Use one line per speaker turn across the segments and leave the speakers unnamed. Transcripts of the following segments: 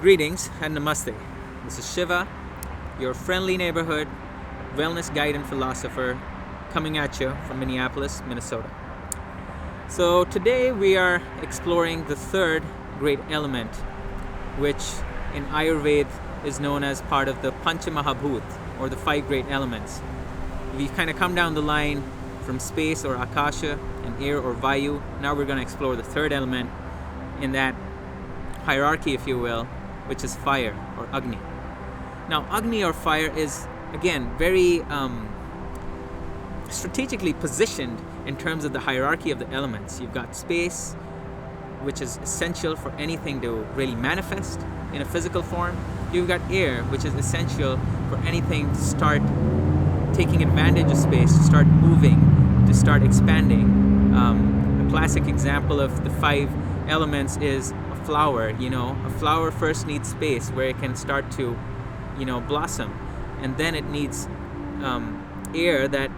Greetings and namaste. This is Shiva, your friendly neighborhood wellness guide and philosopher, coming at you from Minneapolis, Minnesota. So today we are exploring the third great element, which in Ayurveda is known as part of the 𝑃𝑎𝑛𝐻 or the five great elements. We kind of come down the line from space or akasha and air or vayu. Now we're going to explore the third element in that hierarchy, if you will, which is fire or agni. Now, agni or fire is, again, very strategically positioned in terms of the hierarchy of the elements. You've got space, which is essential for anything to really manifest in a physical form. You've got air, which is essential for anything to start taking advantage of space, to start moving, to start expanding. A classic example of the five elements is flower. A flower first needs space where it can start to, blossom, and then it needs air that,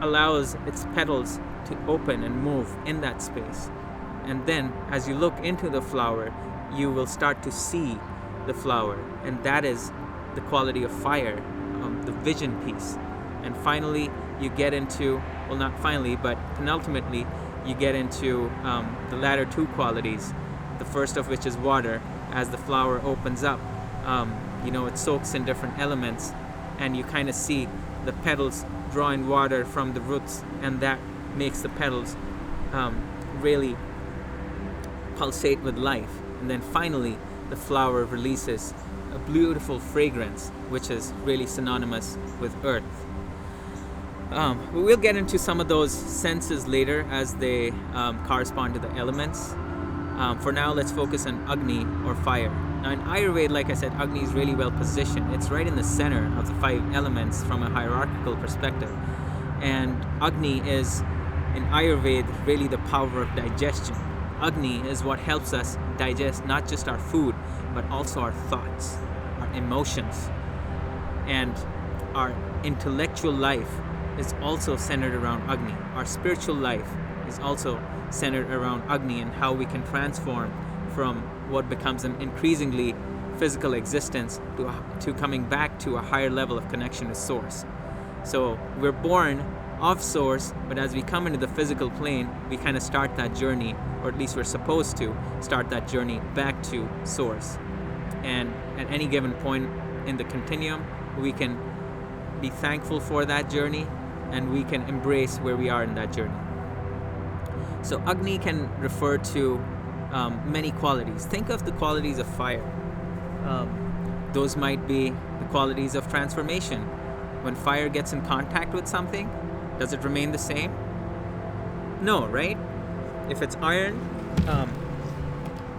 allows its petals to open and move in that space. And then as you look into the flower, you will start to see the flower, and that is the quality of fire, the vision piece. And finally, you get into, well, not finally, but penultimately, you get into the latter two qualities. The first of which is water. As the flower opens up, it soaks in different elements, and you kind of see the petals drawing water from the roots, and that makes the petals really pulsate with life. And then finally, the flower releases a beautiful fragrance, which is really synonymous with earth. We'll get into some of those senses later as they correspond to the elements. For now, let's focus on agni or fire. Now in Ayurveda, like I said, agni is really well positioned. It's right in the center of the five elements from a hierarchical perspective. And agni is, in Ayurveda, really the power of digestion. Agni is what helps us digest not just our food, but also our thoughts, our emotions. And our intellectual life is also centered around agni. Our spiritual life is also centered around agni, and how we can transform from what becomes an increasingly physical existence to coming back to a higher level of connection with source. So we're born of source, but as we come into the physical plane, we kind of start that journey, or at least we're supposed to start that journey back to source. And at any given point in the continuum, we can be thankful for that journey, and we can embrace where we are in that journey. So agni can refer to many qualities. Think of the qualities of fire. Those might be the qualities of transformation. When fire gets in contact with something, does it remain the same? No, right? If it's iron,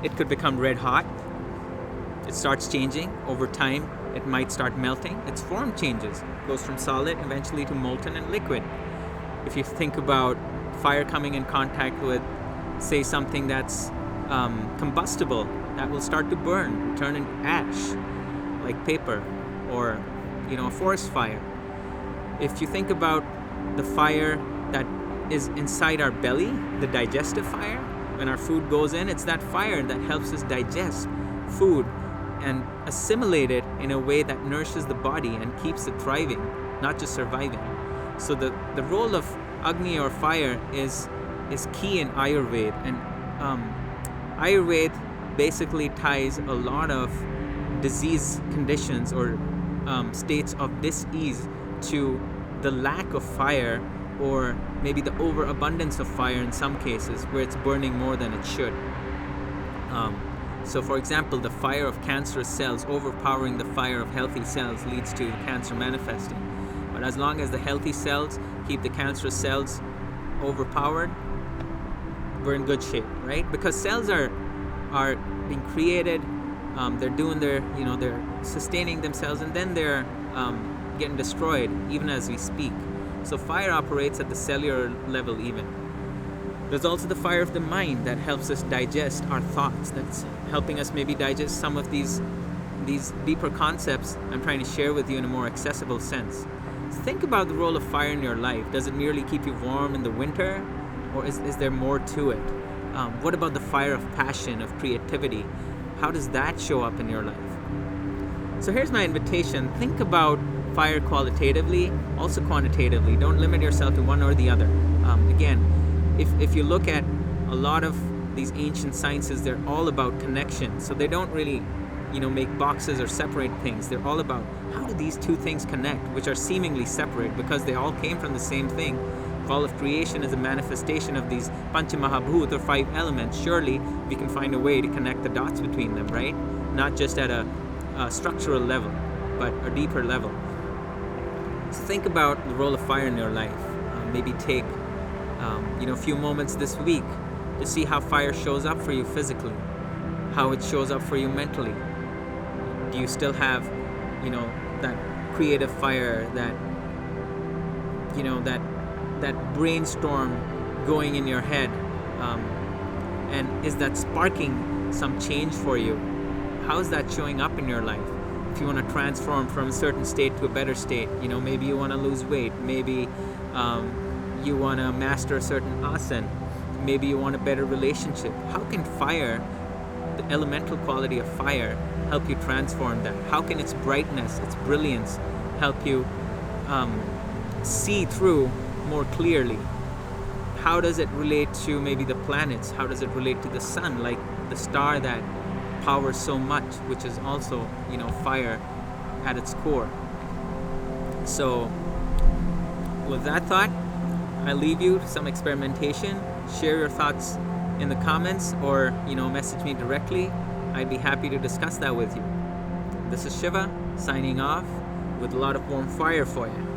it could become red hot. It starts changing over time. It might start melting. Its form changes, goes from solid eventually to molten and liquid. If you think about fire coming in contact with, say, something that's combustible, that will start to burn, turn into ash, like paper, or a forest fire. If you think about the fire that is inside our belly, the digestive fire, when our food goes in, it's that fire that helps us digest food and assimilate it in a way that nourishes the body and keeps it thriving, not just surviving. So the role of agni or fire is key in Ayurveda, and Ayurveda basically ties a lot of disease conditions or states of dis-ease to the lack of fire, or maybe the overabundance of fire in some cases, where it's burning more than it should. So for example, the fire of cancerous cells overpowering the fire of healthy cells leads to cancer manifesting. But as long as the healthy cells keep the cancerous cells overpowered, we're in good shape, right? Because cells are being created, they're doing their, they're sustaining themselves, and then they're getting destroyed even as we speak. So fire operates at the cellular level even. There's also the fire of the mind that helps us digest our thoughts, that's helping us maybe digest some of these deeper concepts I'm trying to share with you in a more accessible sense. Think about the role of fire in your life. Does it merely keep you warm in the winter, or is there more to it? What about the fire of passion, of creativity? How does that show up in your life? So here's my invitation. Think about fire qualitatively, also quantitatively. Don't limit yourself to one or the other. Again, if you look at a lot of these ancient sciences, they're all about connection. So they don't really, make boxes or separate things. They're all about how do these two things connect, which are seemingly separate because they all came from the same thing. If all of creation is a manifestation of these panchamahabhut or 5 elements, surely we can find a way to connect the dots between them, right? Not just at a structural level, but a deeper level. So think about the role of fire in your life. Maybe take a few moments this week to see how fire shows up for you physically, how it shows up for you mentally. Do you still have, that creative fire, that brainstorm going in your head? And is that sparking some change for you? How is that showing up in your life? If you want to transform from a certain state to a better state, maybe you want to lose weight, maybe you want to master a certain asana, maybe you want a better relationship. How can fire, the elemental quality of fire, help you transform that? How can its brightness, its brilliance, help you see through more clearly? How does it relate to maybe the planets? How does it relate to the sun, like the star that powers so much, which is also, fire at its core? So with that thought, I leave you to some experimentation. Share your thoughts in the comments or, message me directly. I'd be happy to discuss that with you. This is Shiva signing off with a lot of warm fire for you.